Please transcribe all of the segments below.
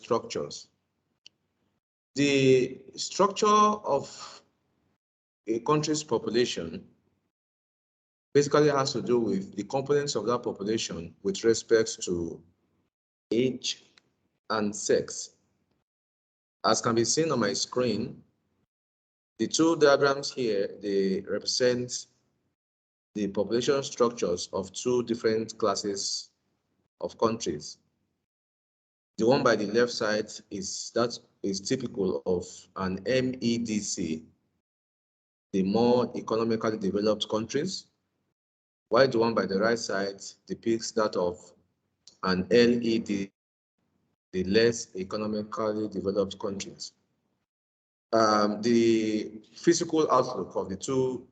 structures. The structure of a country's population basically has to do with the components of that population with respect to age and sex. As can be seen on my screen, the two diagrams here, they represent the population structures of two different classes of countries. The one by the left side is typical of an MEDC, the more economically developed countries, while the one by the right side depicts that of an LED, the less economically developed countries. The physical outlook of the two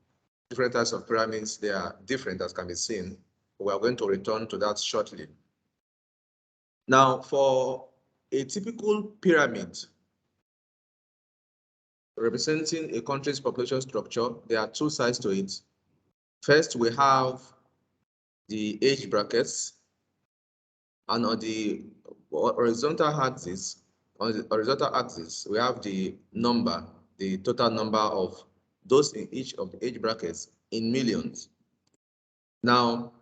different types of pyramids, they are different, as can be seen. We are going to return to that shortly. Now, for a typical pyramid representing a country's population structure, there are two sides to it. First, we have the age brackets, and on the horizontal axis, we have the number, the total number of those in each of the age brackets in millions. Now,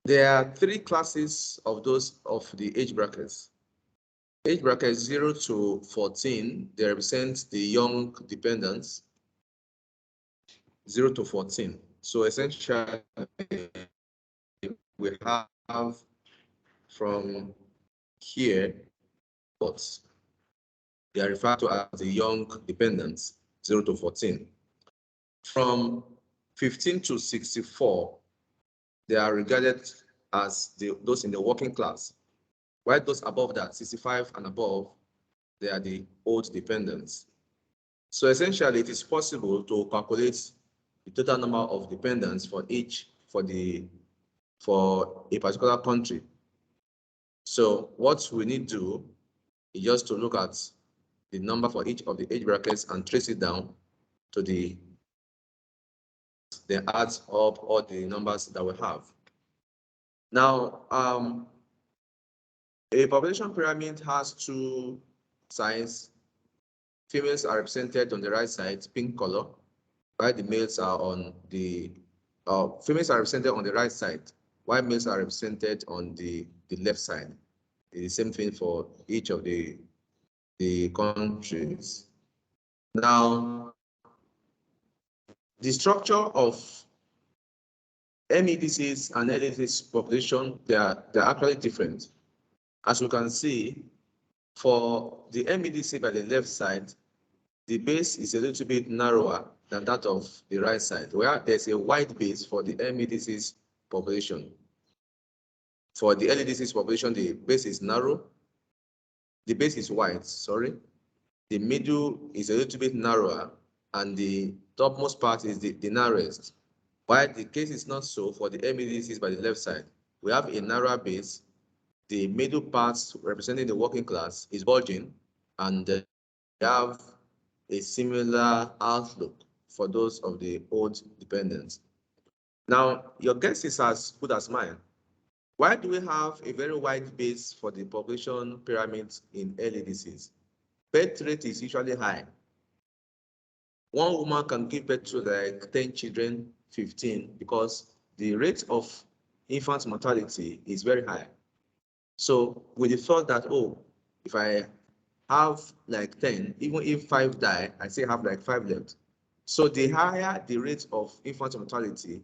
there are three classes of those of the age brackets. Age brackets 0 to 14, they represent the young dependents, 0 to 14. So essentially, we have from here, but they are referred to as the young dependents, 0 to 14. From 15 to 64, they are regarded as those in the working class. While those above that, 65 and above, they are the old dependents. So essentially, it is possible to calculate the total number of dependents for a particular country. So what we need to do is just to look at the number for each of the age brackets and trace it down to the adds up all the numbers that we have. Now, a population pyramid has two sides. Females are represented on the right side, pink color, while the males are on the females are represented on the right side, while males are represented on the left side. It's the same thing for each of the countries. Now, the structure of MEDCs and LDCs population, they're actually different. As you can see, for the MEDC by the left side, the base is a little bit narrower than that of the right side, where there's a wide base for the MEDCs population. For the LDCs population, the base is narrow. The base is wide, sorry. The middle is a little bit narrower, and the topmost part is the narrowest. While the case is not so for the MEDCs by the left side. We have a narrower base. The middle parts representing the working class is bulging, and we have a similar outlook for those of the old dependents. Now, your guess is as good as mine. Why do we have a very wide base for the population pyramids in LDCs? Birth rate is usually high. One woman can give birth to like 10 children, 15, because the rate of infant mortality is very high. So with the thought that, oh, if I have like 10, even if 5 die, I still have like 5 left. So the higher the rate of infant mortality,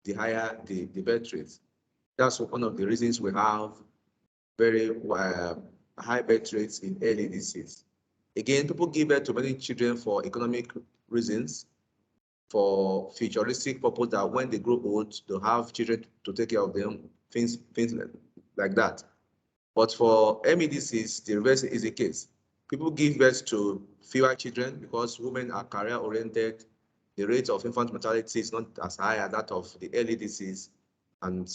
the higher the birth rate. That's one of the reasons we have very high birth rates in LDCs. Again, people give birth to many children for economic reasons, for futuristic purpose that when they grow old, they'll have children to take care of them, things like that. But for MEDCs, the reverse is the case. People give birth to fewer children because women are career-oriented. The rate of infant mortality is not as high as that of the LDCs and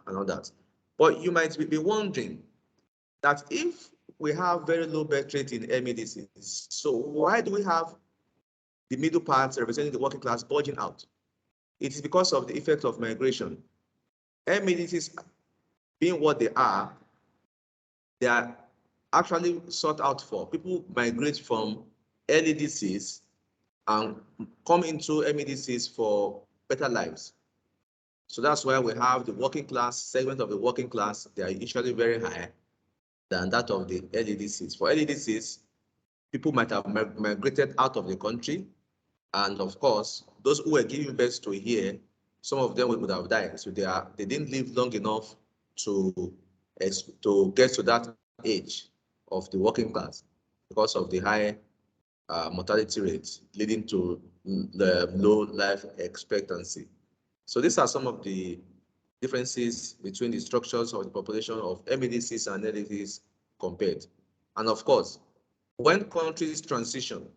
all that. But you might be wondering that if we have very low birth rate in MEDCs, so why do we have the middle parts representing the working class bulging out? It is because of the effect of migration. MEDCs being what they are actually sought out for. People migrate from LEDCs and come into MEDCs for better lives. So that's why we have the working class, segment of the working class, they are usually very high than that of the LEDCs. For LEDCs, people might have migrated out of the country. And of course, those who were giving birth to here, some of them would have died. So they didn't live long enough to get to that age of the working class because of the high mortality rates leading to the low life expectancy. So these are some of the differences between the structures of the population of MEDCs and LDCs compared. And of course, when countries transition,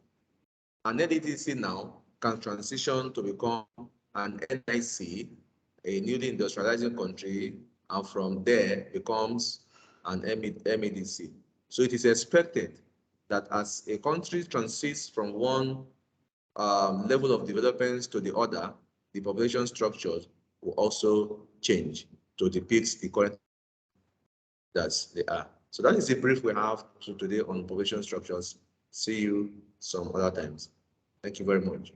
an LDC now can transition to become an NIC, a newly industrializing country, and from there becomes an MEDC. So it is expected that as a country transits from one level of development to the other, the population structures will also change to depict the current that they are. So that is the brief we have today on population structures. See you some other times. Thank you very much.